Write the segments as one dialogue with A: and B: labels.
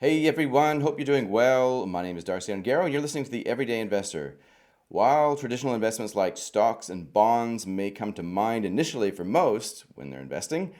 A: Hey everyone, hope you're doing well. My name is Darcy Ongaro and you're listening to The Everyday Investor. While traditional investments like stocks and bonds may come to mind initially for most when they're investing,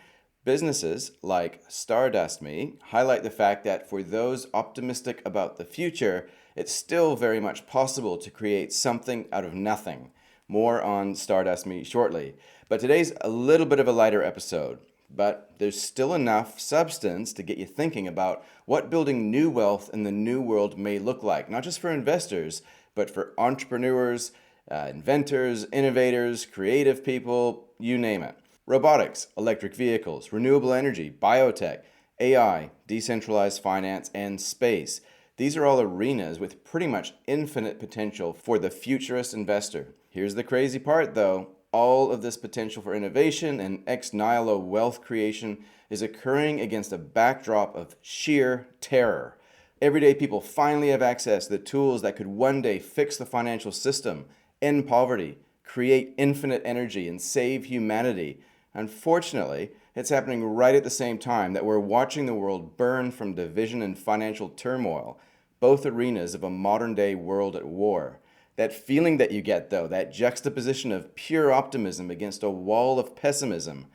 A: businesses like Stardust Me highlight the fact that for those optimistic about the future, it's still very much possible to create something out of nothing. More on Stardust Me shortly. But today's a little bit of a lighter episode. But there's still enough substance to get you thinking about what building new wealth in the new world may look like, not just for investors, but for entrepreneurs, inventors, innovators, creative people, you name it. Robotics, electric vehicles, renewable energy, biotech, AI, decentralized finance, and space. These are all arenas with pretty much infinite potential for the futurist investor. Here's the crazy part though. All of this potential for innovation and ex nihilo wealth creation is occurring against a backdrop of sheer terror. Everyday people finally have access to the tools that could one day fix the financial system, end poverty, create infinite energy, and save humanity. Unfortunately, it's happening right at the same time that we're watching the world burn from division and financial turmoil, both arenas of a modern-day world at war. That feeling that you get, though, that juxtaposition of pure optimism against a wall of pessimism,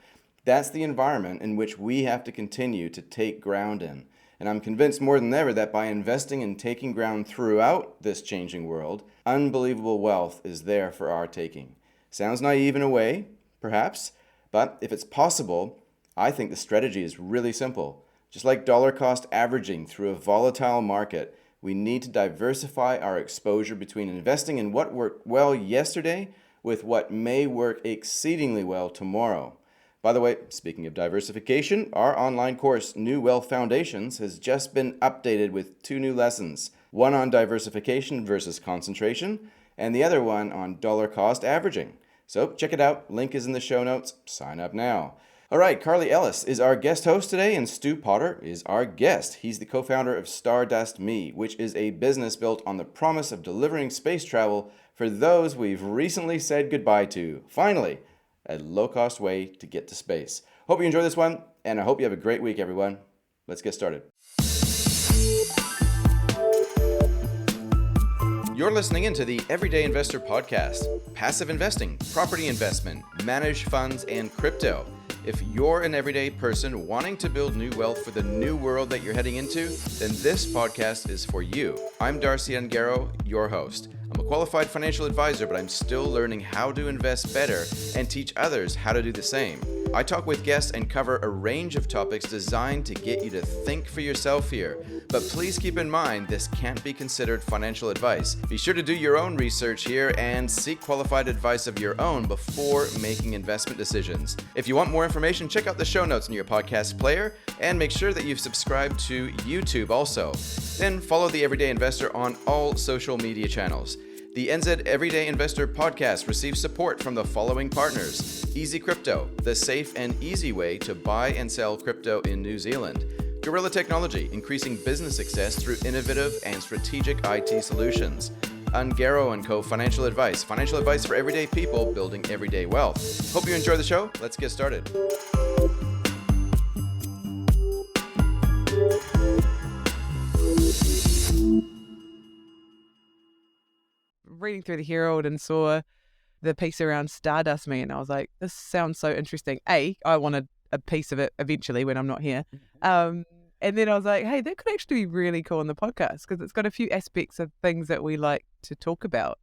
A: that's the environment in which we have to continue to take ground in. And I'm convinced more than ever that by investing and taking ground throughout this changing world, unbelievable wealth is there for our taking. Sounds naive in a way, perhaps, but if it's possible, I think the strategy is really simple. Just like dollar cost averaging through a volatile market, we need to diversify our exposure between investing in what worked well yesterday with what may work exceedingly well tomorrow. By the way, speaking of diversification, our online course, New Wealth Foundations, has just been updated with 2 new lessons. One on diversification versus concentration, and the other one on dollar cost averaging. So check it out. Link is in the show notes. Sign up now. All right, Carly Ellis is our guest host today, and Stu Potter is our guest. He's the co-founder of Stardust Me, which is a business built on the promise of delivering space travel for those we've recently said goodbye to. Finally, a low-cost way to get to space. Hope you enjoy this one, and I hope you have a great week, everyone. Let's get started. You're listening into the Everyday Investor Podcast. Passive investing, property investment, managed funds, and crypto. If you're an everyday person wanting to build new wealth for the new world that you're heading into, then this podcast is for you. I'm Darcy Ongaro, your host. I'm a qualified financial advisor, but I'm still learning how to invest better and teach others how to do the same. I talk with guests and cover a range of topics designed to get you to think for yourself here. But please keep in mind, this can't be considered financial advice. Be sure to do your own research here and seek qualified advice of your own before making investment decisions. If you want more information, check out the show notes in your podcast player and make sure that you've subscribed to YouTube also. Then follow The Everyday Investor on all social media channels. The NZ Everyday Investor podcast receives support from the following partners: Easy Crypto, the safe and easy way to buy and sell crypto in New Zealand; Gorilla Technology, increasing business success through innovative and strategic IT solutions; Ongaro & Co. Financial Advice for everyday people building everyday wealth. Hope you enjoy the show. Let's get started.
B: Reading through the Herald and saw the piece around Stardust Me, and I was like, this sounds so interesting. I wanted a piece of it eventually when I'm not here. And then I was like, hey, that could actually be really cool on the podcast because it's got a few aspects of things that we like to talk about.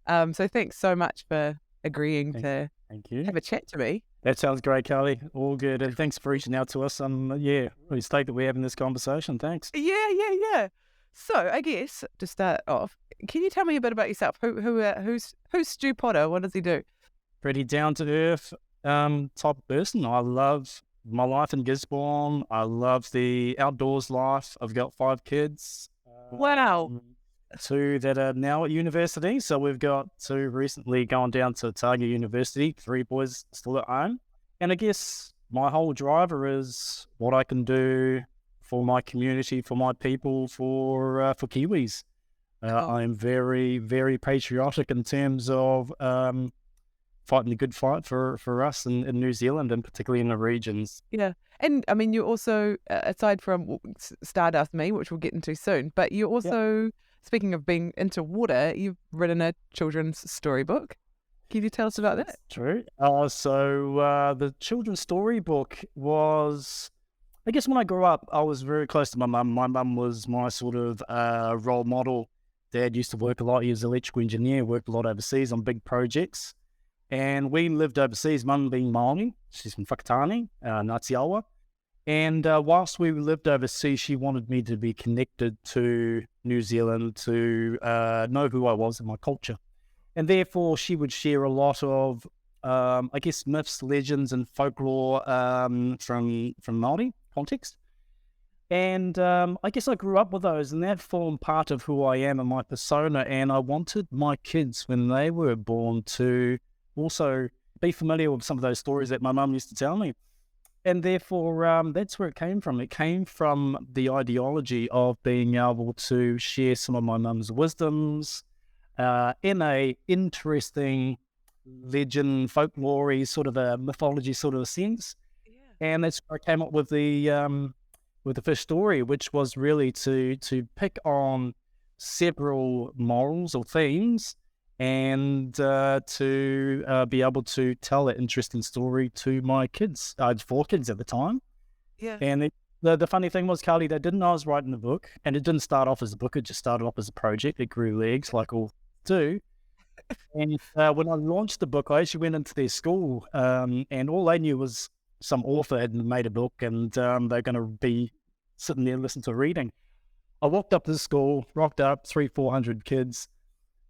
B: So thanks so much for agreeing to
C: Thank you.
B: have a chat to me.
C: That sounds great, Carly. All good. And thanks for reaching out to us. Really stoked that we're having this conversation. Thanks.
B: Yeah. So I guess to start off, can you tell me a bit about yourself? Who's Stu Potter? What does he do?
C: Pretty down to earth type of person. I love my life in Gisborne. I love the outdoors life. I've got 5 kids.
B: Wow.
C: 2 that are now at university. So we've got 2 recently gone down to Otago University, 3 boys still at home. And I guess my whole driver is what I can do for my community, for my people, for Kiwis. I'm very, very patriotic in terms of fighting the good fight for us in New Zealand, and particularly in the regions.
B: Yeah. And I mean, you also, aside from Stardust Me, which we'll get into soon, but you also, speaking of being into water, you've written a children's storybook. Can you tell us about that?
C: True. So the children's storybook was, I guess when I grew up, I was very close to my mum. My mum was my sort of role model. Dad used to work a lot. He was an electrical engineer, worked a lot overseas on big projects. And we lived overseas, mum being Māori. She's from Whakatane, Ngāti Awa. And whilst we lived overseas, she wanted me to be connected to New Zealand, to know who I was and my culture. And therefore, she would share a lot of, I guess, myths, legends, and folklore from Māori context. And I guess I grew up with those, and that formed part of who I am and my persona. And I wanted my kids, when they were born, to also be familiar with some of those stories that my mum used to tell me. And therefore, that's where it came from. It came from the ideology of being able to share some of my mum's wisdoms in a interesting legend, folklore sort of a mythology sort of a sense. Yeah. And that's where I came up with the first story, which was really to pick on several morals or themes, and to be able to tell an interesting story to my kids. I had 4 kids at the time.
B: Yeah.
C: And the funny thing was, Carly, they didn't know I was writing a book, and it didn't start off as a book. It just started off as a project. It grew legs like all do. And when I launched the book, I actually went into their school, and all they knew was some author had made a book, and they're going to be sitting there and listening to a reading. I walked up to the school, rocked up, 300-400 kids,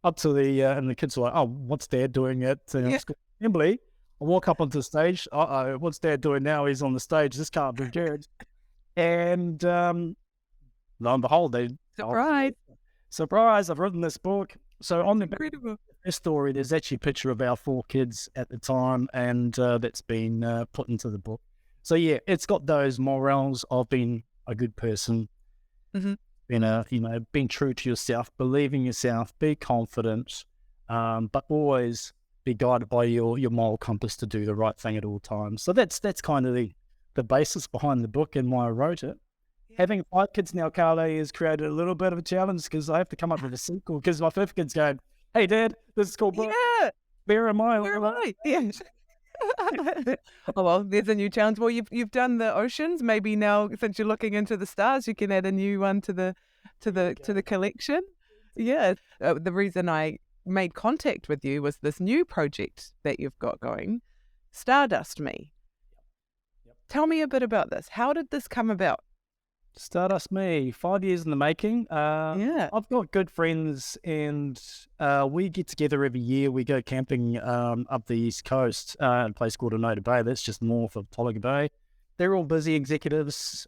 C: up to and the kids were like, "Oh, what's Dad doing at school assembly?" I walk up onto the stage. What's Dad doing now? He's on the stage. This can't be good. And lo and behold, they surprise! I've written this book. So on the back of this story, there's actually a picture of our 4 kids at the time, and that's been put into the book. So yeah, it's got those morals of being a good person. Mm-hmm. Being true to yourself, believe in yourself, be confident, but always be guided by your moral compass to do the right thing at all times. So that's kind of the basis behind the book and why I wrote it. Yeah. Having 5 kids now, Carly, has created a little bit of a challenge, because I have to come up with a sequel, because my 5th kid's going, "Hey, Dad, this is called book. Yeah. Where am I?
B: Yeah. Oh, well, there's a new challenge. Well, you've done the oceans. Maybe now, since you're looking into the stars, you can add a new one to the collection. Yeah. The reason I made contact with you was this new project that you've got going, Stardust Me. Yep. Tell me a bit about this. How did this come about?
C: Stardust Me, 5 years in the making. I've got good friends, and we get together every year. We go camping up the East Coast at a place called Onoda Bay. That's just north of Tolaga Bay. They're all busy executives,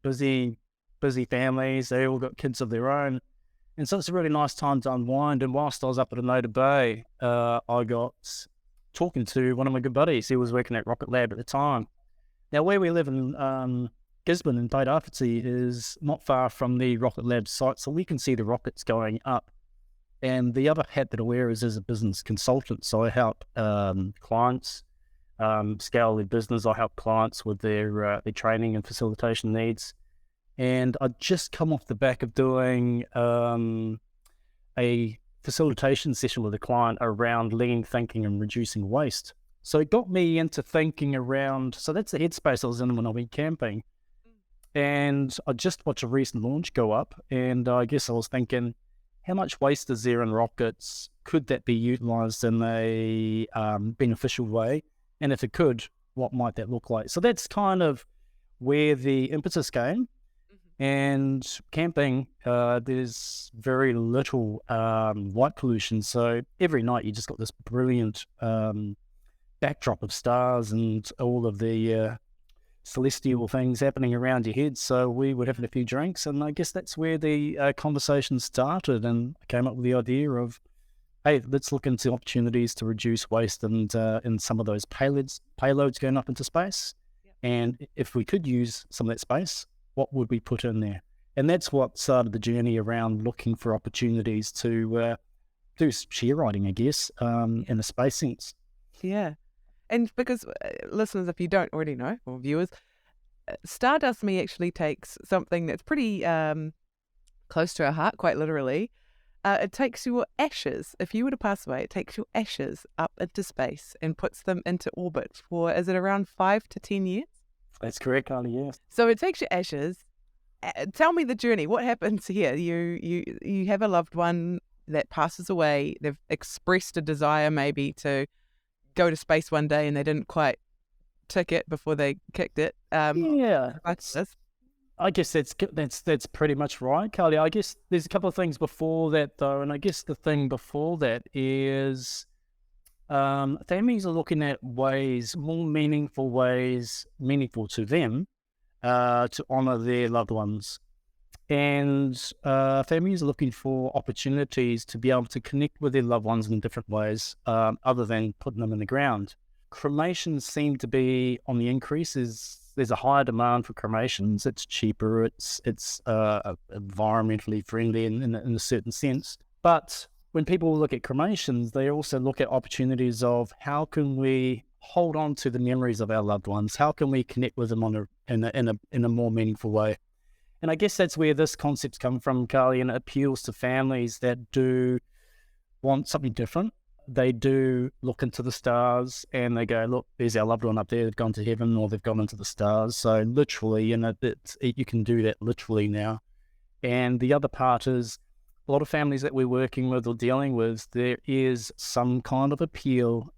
C: busy families. They all got kids of their own. And so it's a really nice time to unwind. And whilst I was up at Onoda Bay, I got talking to one of my good buddies. He was working at Rocket Lab at the time. Now, where we live in Gisborne in Tairāwhiti is not far from the Rocket Lab site, so we can see the rockets going up. And the other hat that I wear is as a business consultant. So I help clients scale their business. I help clients with their training and facilitation needs. And I just come off the back of doing a facilitation session with a client around lean thinking and reducing waste. So it got me into thinking around, so that's the headspace I was in when I went camping. And I just watched a recent launch go up, and I guess I was thinking, how much waste is there in rockets? Could that be utilized in a beneficial way? And if it could, what might that look like? So that's kind of where the impetus came. Mm-hmm. And camping, there's very little light pollution. So every night you just got this brilliant backdrop of stars and all of the celestial things happening around your head. So we would have a few drinks, and I guess that's where the conversation started, and I came up with the idea of, hey, let's look into opportunities to reduce waste and in some of those payloads going up into space. Yep. And if we could use some of that space, what would we put in there? And that's what started the journey around looking for opportunities to do share writing, I guess, in a space sense.
B: Yeah. And because listeners, if you don't already know, or viewers, Stardust Me actually takes something that's pretty close to our heart, quite literally. It takes your ashes. If you were to pass away, it takes your ashes up into space and puts them into orbit for, is it around 5 to 10 years?
C: That's correct, Carly, yes.
B: So it takes your ashes. Tell me the journey. What happens here? You have a loved one that passes away. They've expressed a desire maybe to go to space one day and they didn't quite tick it before they kicked it.
C: Yeah, I guess that's pretty much right, Carly. I guess there's a couple of things before that, though, and I guess the thing before that is families are looking at more meaningful to them, to honour their loved ones. And families are looking for opportunities to be able to connect with their loved ones in different ways, other than putting them in the ground. Cremations seem to be on the increase. There's a higher demand for cremations. It's cheaper. It's environmentally friendly in a certain sense. But when people look at cremations, they also look at opportunities of how can we hold on to the memories of our loved ones? How can we connect with them in a more meaningful way? And I guess that's where this concept's come from, Carly, and it appeals to families that do want something different. They do look into the stars and they go, look, there's our loved one up there. They've gone to heaven or they've gone into the stars. So literally, you can do that literally now. And the other part is a lot of families that we're working with or dealing with, there is some kind of appeal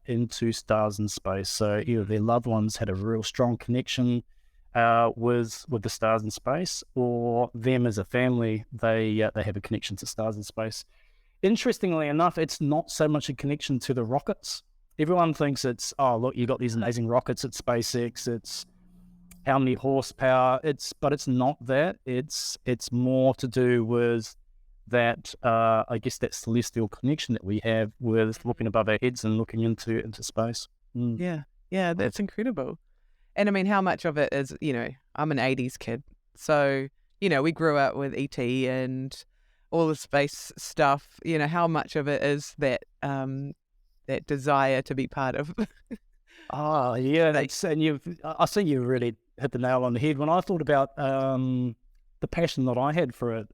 C: into stars and space. So either their loved ones had a real strong connection with the stars in space, or them as a family, they have a connection to stars in space. Interestingly enough, it's not so much a connection to the rockets. Everyone thinks it's, oh, look, you got these amazing rockets at SpaceX. It's how many horsepower. But it's not that. It's more to do with that. I guess that celestial connection that we have with looking above our heads and looking into space.
B: Yeah, that's incredible. And I mean, how much of it is, I'm an 80s kid. So, we grew up with ET and all the space stuff. How much of it is that that desire to be part of?
C: Oh, yeah. I think you really hit the nail on the head. When I thought about the passion that I had for it,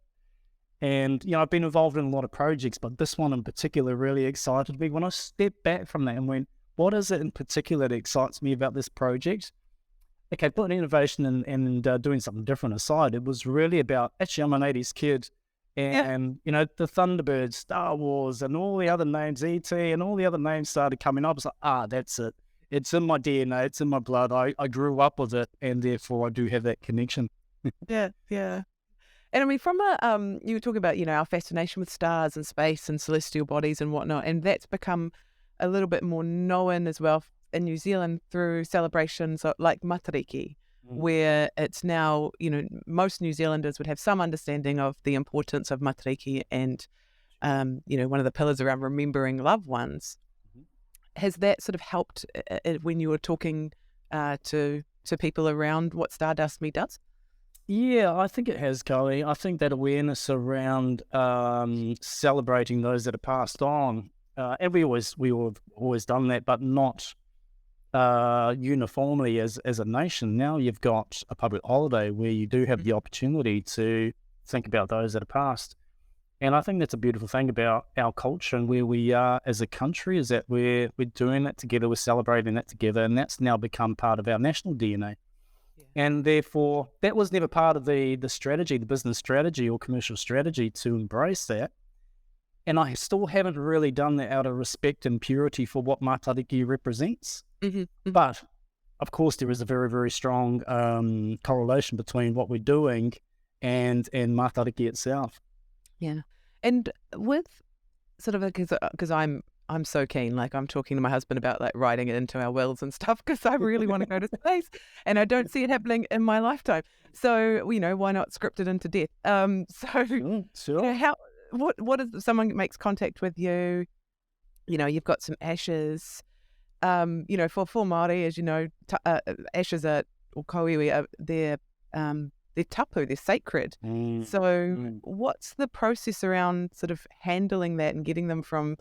C: and, I've been involved in a lot of projects, but this one in particular really excited me. When I stepped back from that and went, what is it in particular that excites me about this project? Okay, putting innovation and doing something different aside, it was really about, actually, I'm an 80s kid, and the Thunderbirds, Star Wars, and all the other names, ET, and all the other names started coming up. It's like, that's it. It's in my DNA. It's in my blood. I grew up with it, and therefore I do have that connection.
B: Yeah. And I mean, from you were talking about, our fascination with stars and space and celestial bodies and whatnot, and that's become a little bit more known as well in New Zealand through celebrations like Matariki, where it's now, most New Zealanders would have some understanding of the importance of Matariki and, one of the pillars around remembering loved ones. Has that sort of helped when you were talking to people around what Stardust Me does?
C: Yeah, I think it has, Carly. I think that awareness around celebrating those that have passed on, and we've always done that, but not uniformly as a nation. Now you've got a public holiday where you do have the opportunity to think about those that have passed. And I think that's a beautiful thing about our culture and where we are as a country, is that we're doing that together, we're celebrating that together, and that's now become part of our national DNA. Yeah. And therefore, that was never part of the strategy, the business strategy or commercial strategy to embrace that. And I still haven't really done that out of respect and purity for what Matariki represents. But, of course, there is a very, very strong correlation between what we're doing and Matariki itself.
B: Yeah. And with sort of, because I'm so keen, like I'm talking to my husband about like writing it into our wills and stuff, because I really want to go to space and I don't see it happening in my lifetime. So, why not script it into death?
C: Sure.
B: What if someone makes contact with you, you've got some ashes, for Māori, as you know, ashes are, or koiwi, they're they're tapu, they're sacred. So what's the process around sort of handling that and getting them from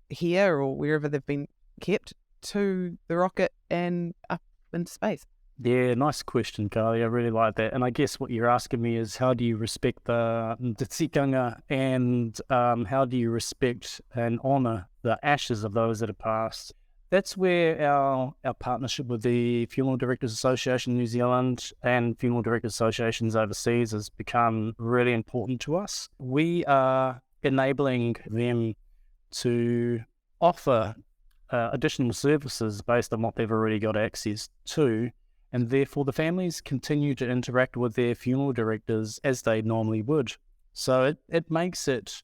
B: here or wherever they've been kept to the rocket and up into space?
C: Yeah, nice question, Carly. I really like that. And I guess what you're asking me is how do you respect the tikanga and how do you respect and honour the ashes of those that have passed? That's where our partnership with the Funeral Directors Association New Zealand and Funeral Directors Associations overseas has become really important to us. We are enabling them to offer additional services based on what they've already got access to, and therefore the families continue to interact with their funeral directors as they normally would. So it makes it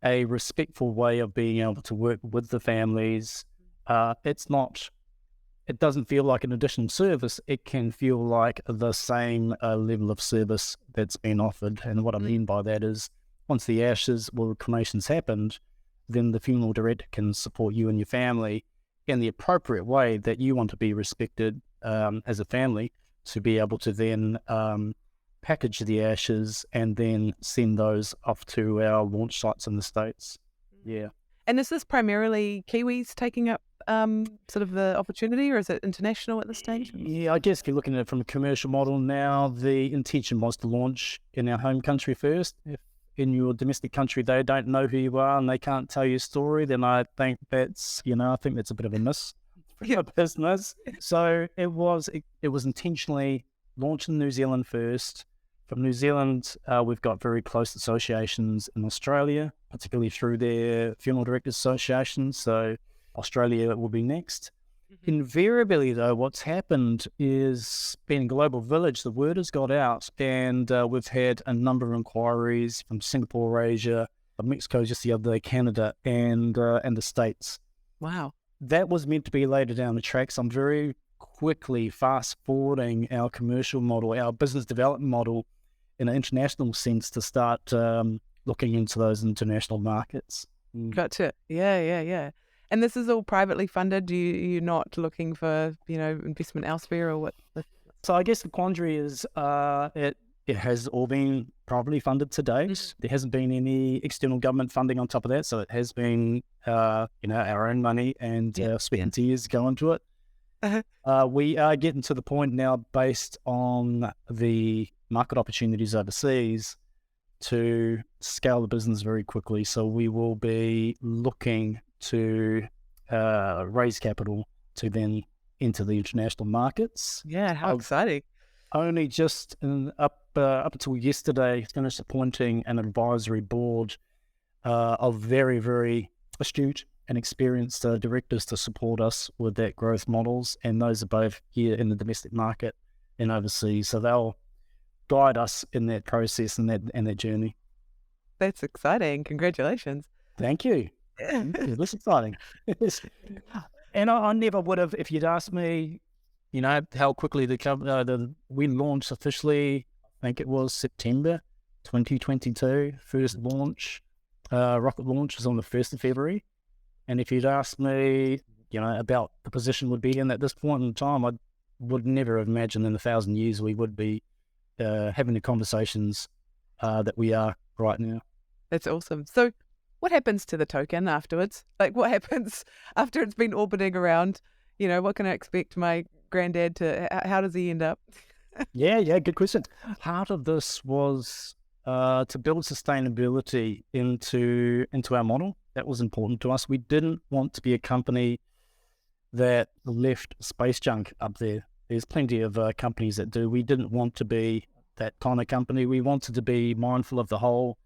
C: a respectful way of being able to work with the families. It doesn't feel like an additional service. It can feel like the same level of service that's been offered. And what I mean by that is once the ashes or cremation's happened, then the funeral director can support you and your family in the appropriate way that you want to be respected as a family, to be able to then package the ashes and then send those off to our launch sites in the States. Yeah.
B: And is this primarily Kiwis taking up sort of the opportunity, or is it international at this stage?
C: Yeah, I guess if you're looking at it from a commercial model now, the intention was to launch in our home country first. If in your domestic country they don't know who you are and they can't tell your story, then I think that's a bit of a miss for business. So it was intentionally launched in New Zealand first. From New Zealand, we've got very close associations in Australia, particularly through their Funeral Directors Association. So Australia will be next. Invariably, though, what's happened is, being a global village, the word has got out, and we've had a number of inquiries from Singapore, Asia, Mexico just the other day, Canada, and the States.
B: Wow.
C: That was meant to be later down the track. So I'm very quickly fast-forwarding our commercial model, our business development model in an international sense, to start looking into those international markets.
B: Gotcha. Yeah. And this is all privately funded? You're not looking for, investment elsewhere, or what?
C: So I guess the quandary is it has all been privately funded to date. There hasn't been any external government funding on top of that. So it has been, our own money and sweat and tears going to it. We are getting to the point now, based on the market opportunities overseas, to scale the business very quickly. So we will be looking to raise capital to then enter the international markets.
B: Yeah, how exciting.
C: Only just up until yesterday finished appointing an advisory board of very, very astute and experienced directors to support us with that growth models, and those are both here in the domestic market and overseas. So they'll guide us in that process and that journey.
B: That's exciting. Congratulations.
C: Thank you. That's exciting. And I never would have, if you'd asked me, how quickly we launched officially. I think it was September 2022. First launch, rocket launch was on the 1st of February. And if you'd asked me, about the position would be in at this point in time, I would never have imagined in 1,000 years we would be having the conversations that we are right now.
B: That's awesome. So what happens to the token afterwards? Like, what happens after it's been orbiting around? What can I expect my granddad to, how does he end up?
C: Yeah, good question. Part of this was to build sustainability into our model. That was important to us. We didn't want to be a company that left space junk up there. There's plenty of companies that do. We didn't want to be that kind of company. We wanted to be mindful of the whole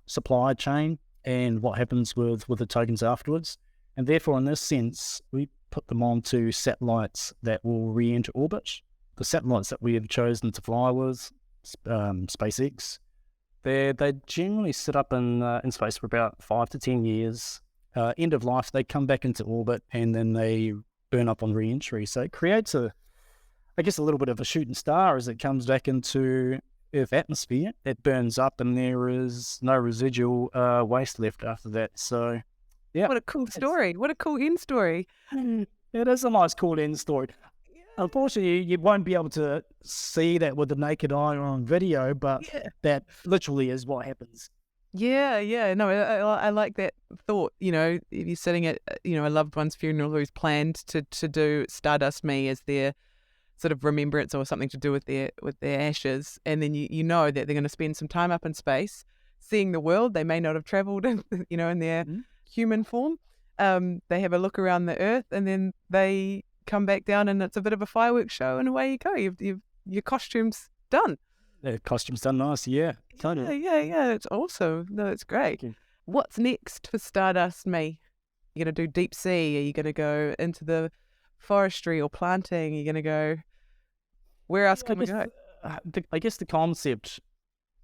C: supply chain and what happens with the tokens afterwards. And therefore, in this sense, we put them onto satellites that will re-enter orbit. The satellites that we have chosen to fly with, SpaceX, they generally sit up in space for about 5 to 10 years. End of life, they come back into orbit and then they burn up on re-entry. So it creates a little bit of a shooting star as it comes back into Earth atmosphere. It burns up and there is no residual waste left after that. So, yeah.
B: What a cool story. What a cool end story.
C: It is a nice cool end story. Unfortunately, you won't be able to see that with the naked eye or on video, but
B: Yeah.
C: that literally is what happens.
B: Yeah. No, I like that thought. You know, if you're sitting at a loved one's funeral who's planned to do Stardust Me as their sort of remembrance or something to do with their ashes, and then you know that they're going to spend some time up in space, seeing the world. They may not have travelled, in their human form. They have a look around the Earth, and then they come back down, and it's a bit of a fireworks show, and away you go. You've your costume's done.
C: The costume's done nice, yeah. Totally.
B: Yeah. It's awesome. No, it's great.
C: Okay.
B: What's next for Stardust Me? You're going to do deep sea? Are you going to go into the forestry or planting? Are you going to go... Where else can we go?
C: I guess the concept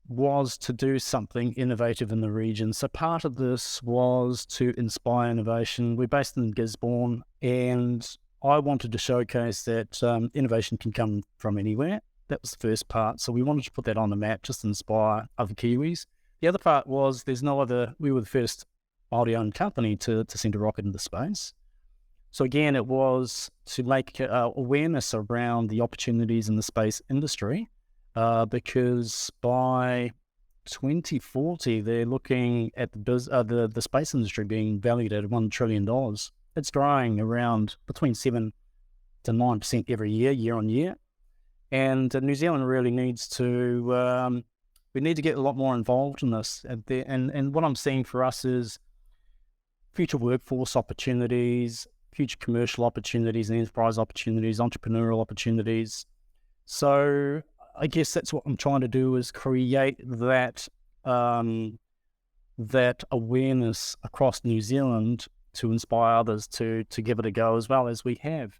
C: was to do something innovative in the region. So part of this was to inspire innovation. We're based in Gisborne, and I wanted to showcase that innovation can come from anywhere. That was the first part. So we wanted to put that on the map, just to inspire other Kiwis. The other part was we were the first Māori-owned company to send a rocket into space. So again, it was to make awareness around the opportunities in the space industry, because by 2040, they're looking at the space industry being valued at $1 trillion. It's growing around between 7 to 9% every year on year. And New Zealand really needs to, we need to get a lot more involved in this. And what I'm seeing for us is future workforce opportunities, future commercial opportunities and enterprise opportunities, entrepreneurial opportunities. So I guess that's what I'm trying to do, is create that that awareness across New Zealand to inspire others to give it a go as well as we have.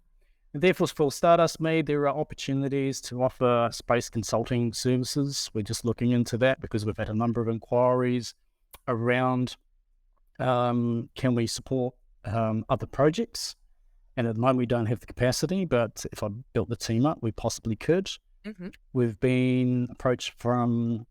C: And therefore, for Stardust Me, there are opportunities to offer space consulting services. We're just looking into that because we've had a number of inquiries around can we support other projects. And at the moment, we don't have the capacity, but if I built the team up, we possibly could.
B: Mm-hmm.
C: We've been approached from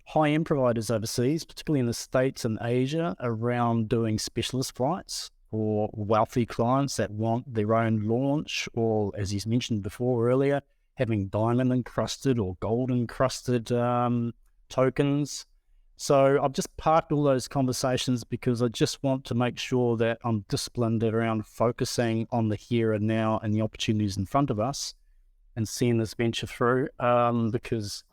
C: high-end providers overseas, particularly in the States and Asia, around doing specialist flights for wealthy clients that want their own launch, or, as you mentioned before earlier, having diamond-encrusted or gold-encrusted tokens. So I've just parked all those conversations because I just want to make sure that I'm disciplined around focusing on the here and now and the opportunities in front of us and seeing this venture through, because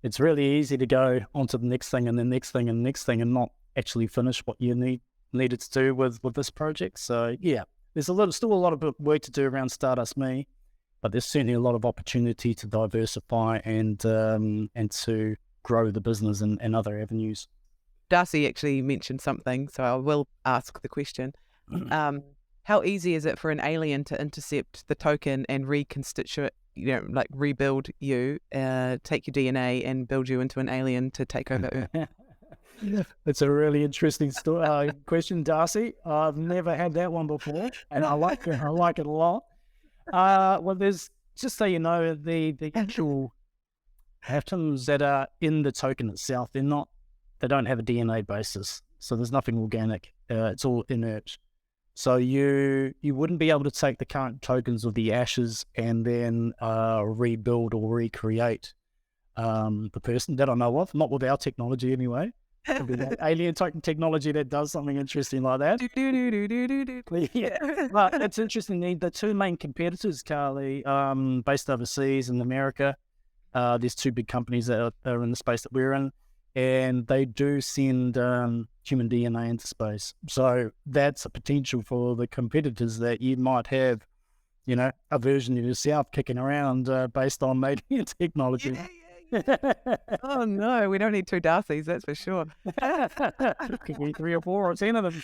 C: it's really easy to go on to the next thing and the next thing and the next thing and not actually finish what you needed to do with this project. So yeah, there's still a lot of work to do around Stardust Me, but there's certainly a lot of opportunity to diversify and to grow the business in other avenues.
B: Darcy actually mentioned something, so I will ask the question. How easy is it for an alien to intercept the token and reconstitute, like rebuild you, take your DNA and build you into an alien to take over Earth?
C: It's a really interesting question, Darcy. I've never had that one before, and I like it. I like it a lot. Well, there's, just so you know, the actual atoms that are in the token itself, they don't have a DNA basis, so there's nothing organic. It's all inert. So you wouldn't be able to take the current tokens of the ashes and then rebuild or recreate the person, that I know of, not with our technology anyway. It'll be that alien token technology that does something interesting like that. Yeah. But it's interesting. The two main competitors, Carly, based overseas in America, there's two big companies that are in the space that we're in, and they do send human DNA into space. So that's a potential for the competitors, that you might have, a version of yourself kicking around based on alien technology.
B: Yeah. Oh no, we don't need two Darcys, that's for sure.
C: Could be 3 or 4 or 10 of them.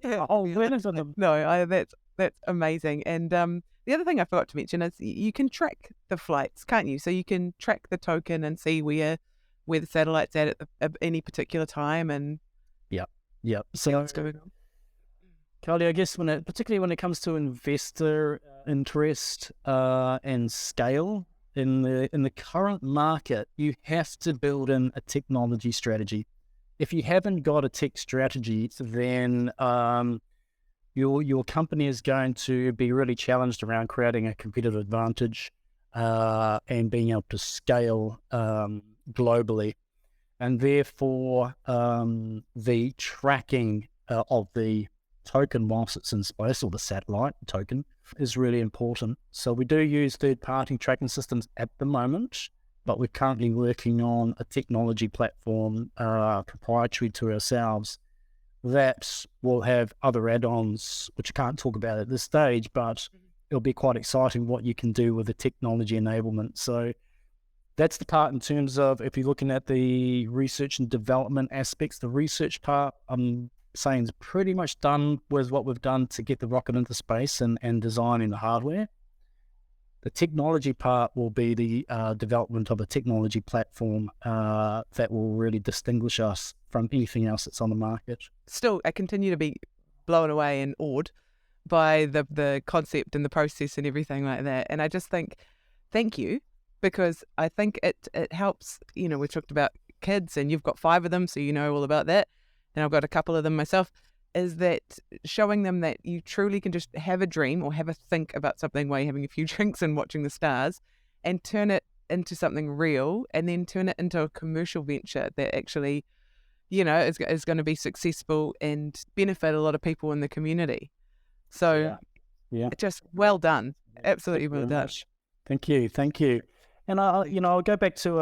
C: A whole planet of them.
B: No, that's amazing. And the other thing I forgot to mention is you can track the flights, can't you? So you can track the token and see where the satellite's at any particular time. And
C: Yep. So
B: what's going on.
C: Carly, I guess particularly when it comes to investor interest and scale in the current market, you have to build in a technology strategy. If you haven't got a tech strategy, then your company is going to be really challenged around creating a competitive advantage and being able to scale globally. And therefore, the tracking of the token whilst it's in space, or the satellite token, is really important. So we do use third-party tracking systems at the moment, but we're currently working on a technology platform proprietary to ourselves that will have other add-ons, which I can't talk about at this stage, but it'll be quite exciting what you can do with the technology enablement. So that's the part in terms of, if you're looking at the research and development aspects, the research part, I'm saying, is pretty much done with what we've done to get the rocket into space and designing the hardware. The technology part will be the development of a technology platform that will really distinguish us from anything else that's on the market.
B: Still, I continue to be blown away and awed by the concept and the process and everything like that. And I just think, thank you, because I think it helps. You know, we talked about kids, and you've got 5 of them, so you know all about that. And I've got a couple of them myself. Is that showing them that you truly can just have a dream or have a think about something while you're having a few drinks and watching the stars, and turn it into something real, and then turn it into a commercial venture that actually, you know, is going to be successful and benefit a lot of people in the community. So
C: yeah,
B: just well done. Absolutely well done.
C: Thank you. And I'll go back to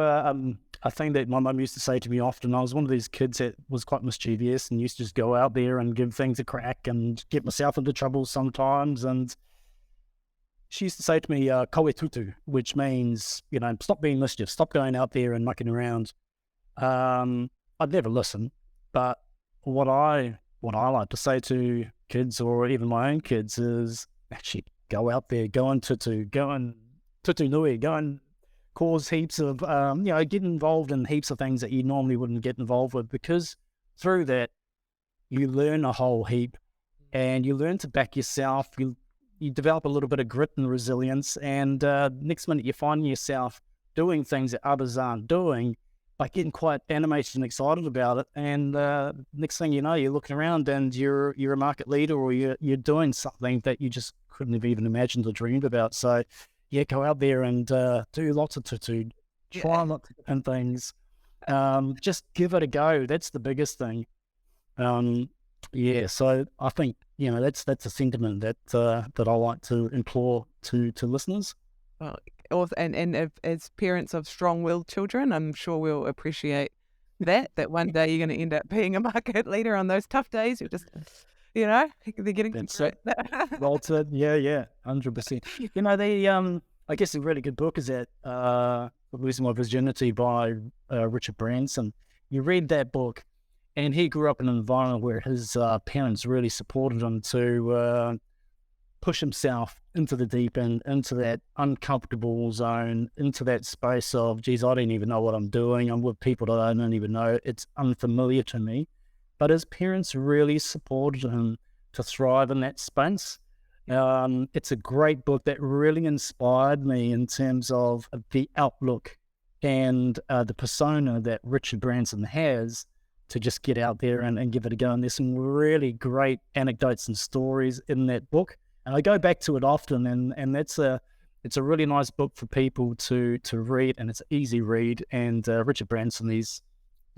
C: a thing that my mum used to say to me often. I was one of these kids that was quite mischievous and used to just go out there and give things a crack and get myself into trouble sometimes. And she used to say to me, "Kawe tutu," which means, stop being mischief, stop going out there and mucking around. I'd never listen, but what I like to say to kids, or even my own kids, is actually go out there, go and tutu, go and tutu nui, go and cause heaps of, get involved in heaps of things that you normally wouldn't get involved with, because through that, you learn a whole heap, and you learn to back yourself. You develop a little bit of grit and resilience, and next minute you find yourself doing things that others aren't doing, like getting quite animated and excited about it. And next thing you know, you're looking around and you're a market leader, or you're doing something that you just couldn't have even imagined or dreamed about. So yeah, go out there and do lots of tutu, try lots of different things. Just give it a go. That's the biggest thing. So I think, that's a sentiment that I like to implore to listeners.
B: Well, and as parents of strong-willed children, I'm sure we'll appreciate that one day you're going to end up being a market leader on those tough days. You're just, they're getting
C: That's it. Well said. Yeah, 100%. I guess a really good book is that Losing My Virginity by Richard Branson. You read that book, and he grew up in an environment where his parents really supported him to push himself into the deep end, into that uncomfortable zone, into that space of, geez, I don't even know what I'm doing. I'm with people that I don't even know. It's unfamiliar to me. But his parents really supported him to thrive in that space. It's a great book that really inspired me in terms of the outlook and the persona that Richard Branson has to just get out there and give it a go. And there's some really great anecdotes and stories in that book. And I go back to it often, and it's a really nice book for people to read, and it's an easy read. And Richard Branson, he's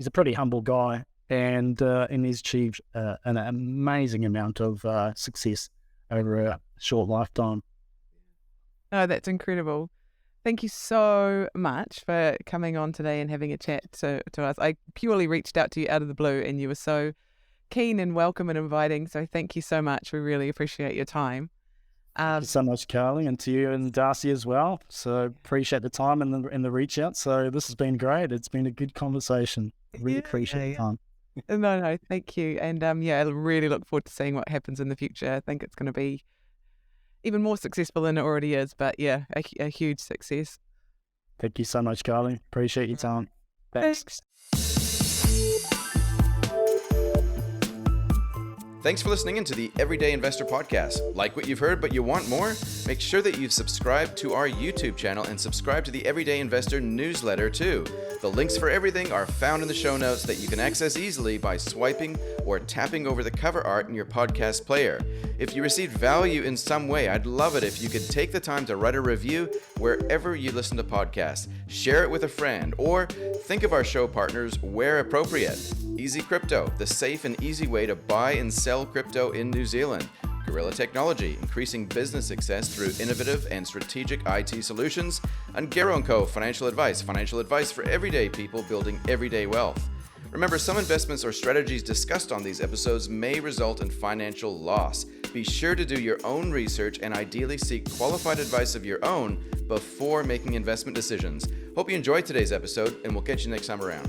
C: a pretty humble guy, and he's achieved an amazing amount of success over a short lifetime.
B: Oh, that's incredible. Thank you so much for coming on today and having a chat to us. I purely reached out to you out of the blue, and you were so keen and welcome and inviting. So thank you so much. We really appreciate your time.
C: Thank you so much, Carly, and to you and Darcy as well. So appreciate the time and the reach out. So this has been great. It's been a good conversation. Really appreciate the time.
B: No, thank you. And I really look forward to seeing what happens in the future. I think it's going to be even more successful than it already is, but yeah, a huge success.
C: Thank you so much, Carly. Appreciate your time. Thanks.
A: Thanks for listening into the Everyday Investor Podcast. Like what you've heard, but you want more? Make sure that you've subscribed to our YouTube channel and subscribe to the Everyday Investor newsletter too. The links for everything are found in the show notes that you can access easily by swiping or tapping over the cover art in your podcast player. If you received value in some way, I'd love it if you could take the time to write a review wherever you listen to podcasts. Share it with a friend, or think of our show partners where appropriate. Easy Crypto, the safe and easy way to buy and sell crypto in New Zealand. Gorilla Technology, increasing business success through innovative and strategic IT solutions. And Garrow & Co. Financial advice for everyday people building everyday wealth. Remember, some investments or strategies discussed on these episodes may result in financial loss. Be sure to do your own research and ideally seek qualified advice of your own before making investment decisions. Hope you enjoyed today's episode, and we'll catch you next time around.